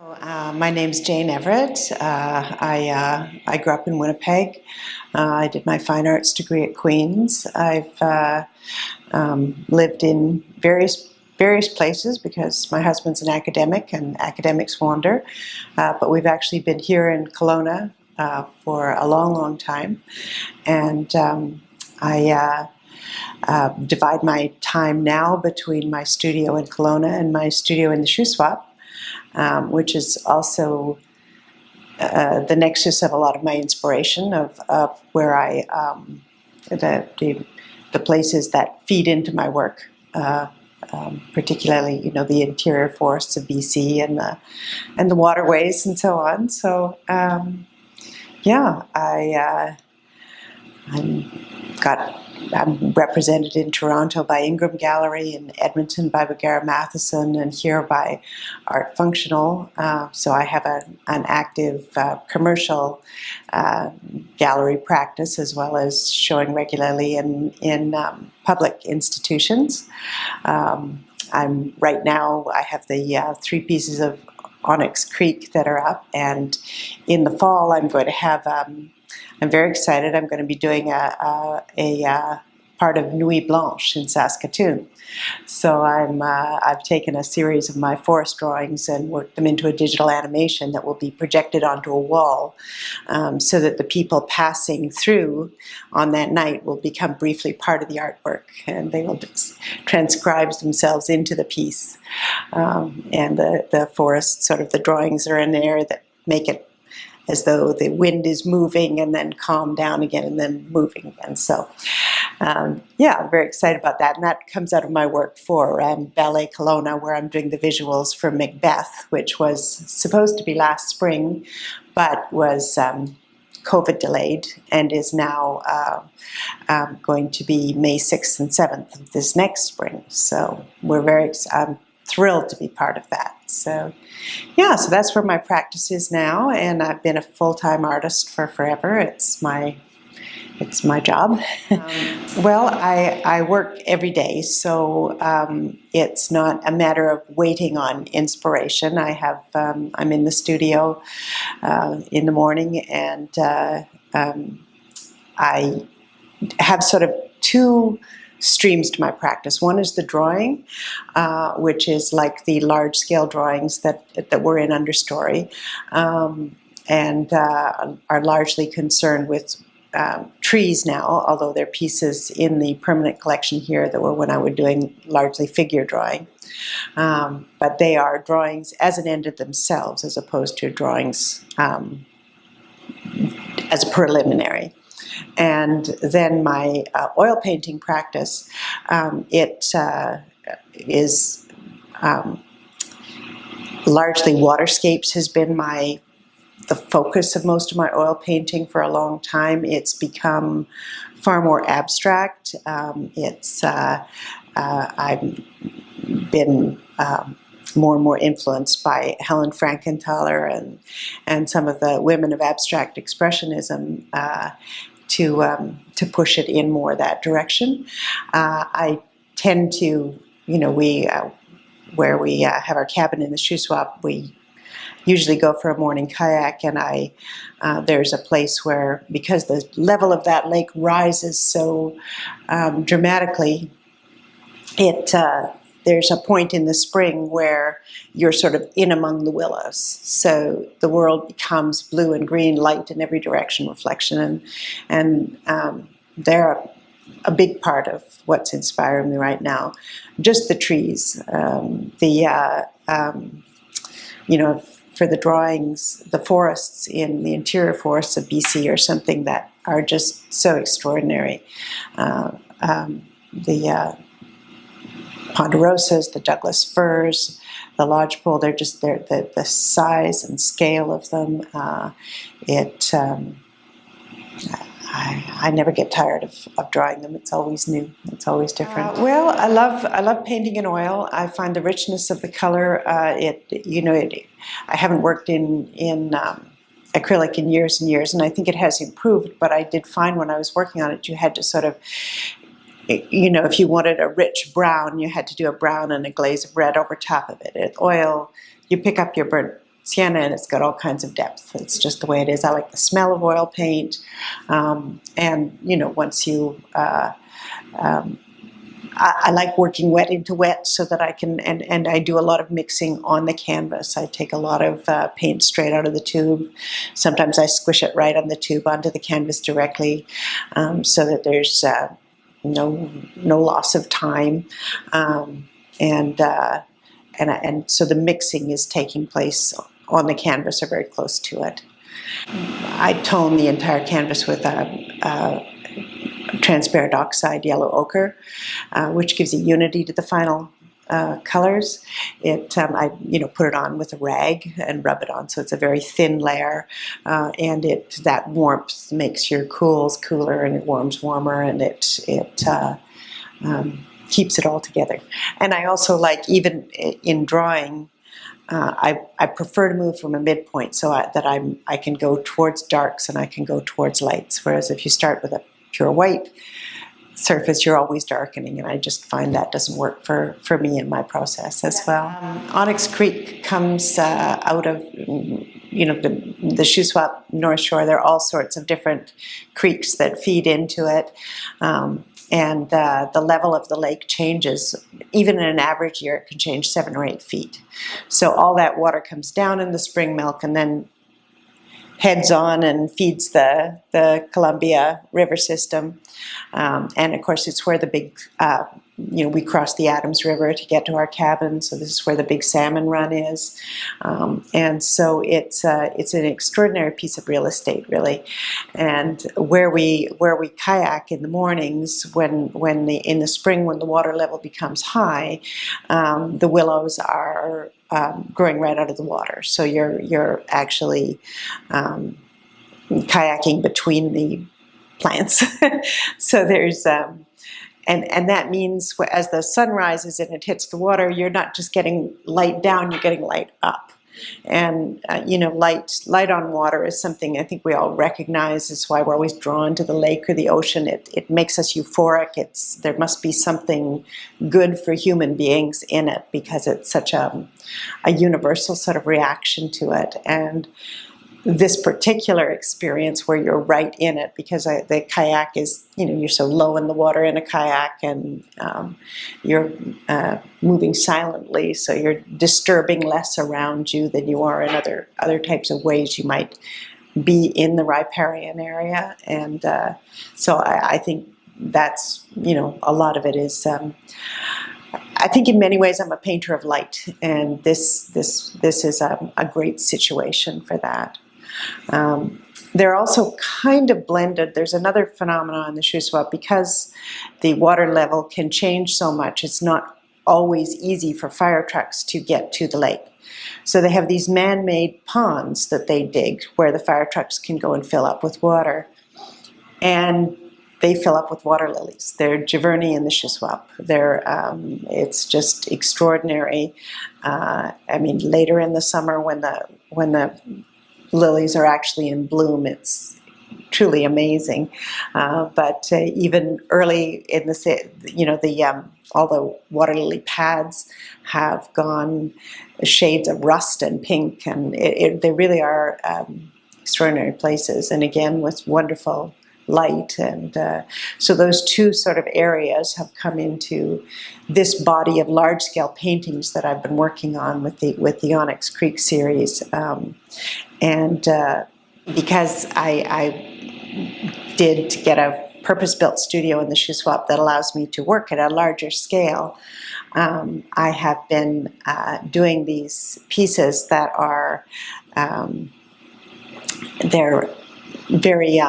My name's Jane Everett. I grew up in Winnipeg. I did my fine arts degree at Queen's. I've lived in various places because my husband's an academic and academics wander. But we've actually been here in Kelowna for a long time, and I divide my time now between my studio in Kelowna and my studio in the Shoeswap. Which is also the nexus of a lot of my inspiration of where the places that feed into my work, particularly the interior forests of BC and the waterways and so on. So I'm represented in Toronto by Ingram Gallery, in Edmonton by Bagara Matheson, and here by Art Functional. So I have an active commercial gallery practice, as well as showing regularly in public institutions. Right now I have the 3 pieces of Onyx Creek that are up, and in the fall I'm going to have I'm very excited. I'm going to be doing a part of Nuit Blanche in Saskatoon. So I've taken a series of my forest drawings and worked them into a digital animation that will be projected onto a wall, so that the people passing through on that night will become briefly part of the artwork, and they will just transcribe themselves into the piece. And the forest, sort of the drawings are in there that make it as though the wind is moving and then calm down again and then moving again. So I'm very excited about that. And that comes out of my work for Ballet Kelowna, where I'm doing the visuals for Macbeth, which was supposed to be last spring, but was COVID delayed, and is now going to be May 6th and 7th of this next spring. So I'm thrilled to be part of that. So that's where my practice is now, and I've been a full-time artist for forever. It's my job. Well, I work every day, so it's not a matter of waiting on inspiration. I'm in the studio in the morning, and I have sort of 2 streams to my practice. One is the drawing, which is like the large-scale drawings that were in Understory, and are largely concerned with trees now, although they're pieces in the permanent collection here that were when I was doing largely figure drawing. But they are drawings as an end in themselves, as opposed to drawings as a preliminary. And then my oil painting practice, is largely waterscapes has been the focus of most of my oil painting for a long time. It's become far more abstract. I've been more and more influenced by Helen Frankenthaler and some of the women of abstract expressionism to push it in more that direction. I tend to, where we have our cabin in the Shoeswap, we usually go for a morning kayak, and there's a place where, because the level of that lake rises so dramatically, there's a point in the spring where you're sort of in among the willows. So the world becomes blue and green, light in every direction reflection, and they're a big part of what's inspiring me right now. Just the trees, for the drawings, the forests in the interior forests of BC are something that are just so extraordinary. The ponderosas, the Douglas firs, the lodgepole, the size and scale of them. I never get tired of drawing them. It's always new. It's always different. Well, I love painting in oil. I find the richness of the color. I haven't worked in acrylic in years and years, and I think it has improved. But I did find when I was working on it, you had to sort of, if you wanted a rich brown, you had to do a brown and a glaze of red over top of it. Oil, you pick up your burnt sienna, and it's got all kinds of depth. It's just the way it is. I like the smell of oil paint, and once you I like working wet into wet so that I can, and I do a lot of mixing on the canvas. I take a lot of paint straight out of the tube. Sometimes I squish it right on the tube onto the canvas directly, so that there's no loss of time, and so the mixing is taking place on the canvas or very close to it. I tone the entire canvas with transparent oxide yellow ochre, which gives a unity to the final colors. I put it on with a rag and rub it on, so it's a very thin layer, and that warmth makes your cools cooler and your warms warmer, and it keeps it all together. And I also like, even in drawing, I prefer to move from a midpoint so that I can go towards darks and I can go towards lights. Whereas if you start with a pure white surface, you're always darkening, and I just find that doesn't work for me in my process as well. Onyx Creek comes out of the Shoeswap North Shore. There are all sorts of different creeks that feed into it. And the level of the lake changes. Even in an average year, it can change 7 or 8 feet. So all that water comes down in the spring milk and then heads on and feeds the Columbia River system. And of course, it's where the big, we cross the Adams River to get to our cabin, so this is where the big salmon run is. And so it's an extraordinary piece of real estate, really. And where we kayak in the mornings, in the spring when the water level becomes high, the willows are growing right out of the water. So you're actually kayaking between the plants. So there's and that means as the sun rises and it hits the water, you're not just getting light down, you're getting light up. And light on water is something I think we all recognize. It's why we're always drawn to the lake or the ocean. It makes us euphoric. There must be something good for human beings in it, because it's such a universal sort of reaction to it. And this particular experience where you're right in it, because the kayak is, you're so low in the water in a kayak, and you're moving silently, so you're disturbing less around you than you are in other types of ways you might be in the riparian area. And so I think that's, a lot of it is, I think in many ways I'm a painter of light, and this is a great situation for that. They're also kind of blended. There's another phenomenon in the Shoeswap. Because the water level can change so much, it's not always easy for fire trucks to get to the lake. So they have these man-made ponds that they dig where the fire trucks can go and fill up with water. And they fill up with water lilies. They're Giverny in the Shoeswap. It's just extraordinary. Later in the summer when the lilies are actually in bloom, it's truly amazing. But even early in all the water lily pads have gone shades of rust and pink, and they really are extraordinary places. And again, with wonderful light, and so those two sort of areas have come into this body of large-scale paintings that I've been working on with the Onyx Creek series. And because I did get a purpose-built studio in the Shoeswap that allows me to work at a larger scale, I have been doing these pieces that are they're very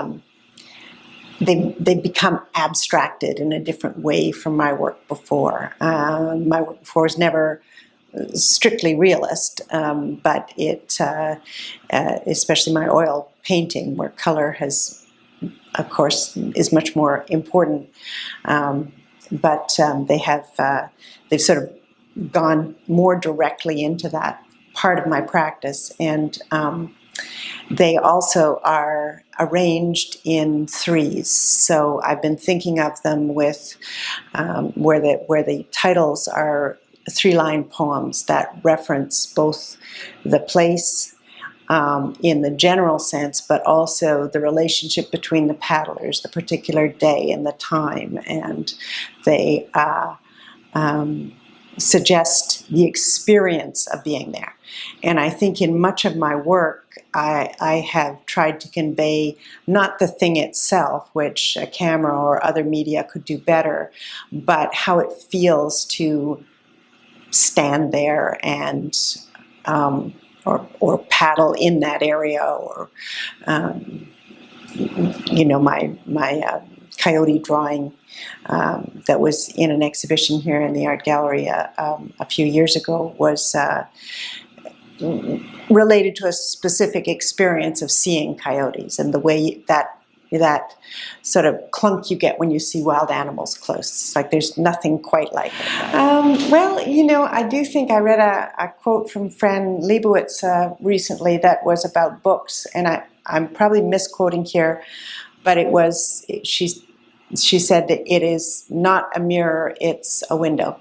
they become abstracted in a different way from my work before. My work before was never strictly realist, but it, especially my oil painting, where color has, of course, is much more important. But they've sort of gone more directly into that part of my practice, and they also are arranged in threes. So I've been thinking of them with where the titles are three-line poems that reference both the place in the general sense, but also the relationship between the paddlers, the particular day and the time, and they suggest the experience of being there. And I think in much of my work, I have tried to convey not the thing itself, which a camera or other media could do better, but how it feels to stand there and or paddle in that area, or my coyote drawing that was in an exhibition here in the art gallery a few years ago was related to a specific experience of seeing coyotes and the way that sort of clunk you get when you see wild animals close. It's like there's nothing quite like it. Well, I do think I read a quote from Fran Lebowitz recently that was about books, and I'm probably misquoting here, but it was, she said that it is not a mirror, it's a window.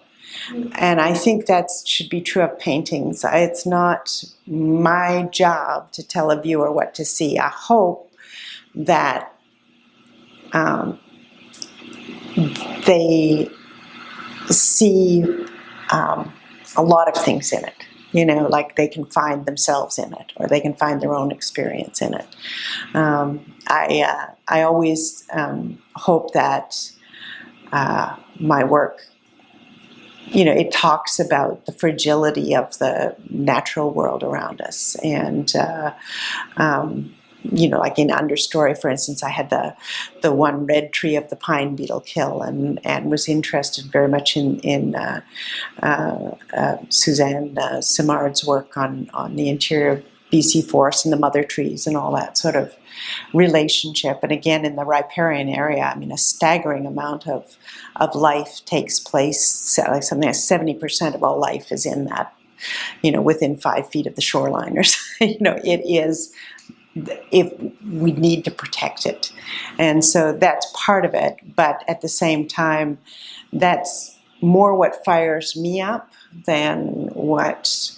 And I think that should be true of paintings. It's not my job to tell a viewer what to see. I hope that they see a lot of things in it. Like they can find themselves in it, or they can find their own experience in it. I always hope that my work, it talks about the fragility of the natural world around us. And, like in Understory, for instance, I had the one red tree of the pine beetle kill, and was interested very much in Suzanne Simard's work on the interior of BC forests and the mother trees and all that sort of relationship. And again, in the riparian area, a staggering amount of life takes place. Like something like 70% of all life is in that, within 5 feet of the shoreline, or it is. If we need to protect it. And so that's part of it, but at the same time, that's more what fires me up than what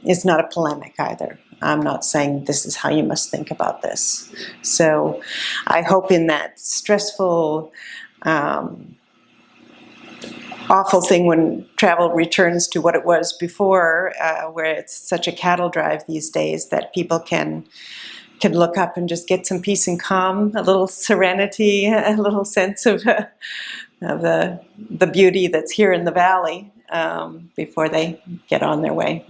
is not a polemic either. I'm not saying this is how you must think about this. So I hope in that stressful, awful thing when travel returns to what it was before, where it's such a cattle drive these days, that people can look up and just get some peace and calm, a little serenity, a little sense of the beauty that's here in the valley before they get on their way.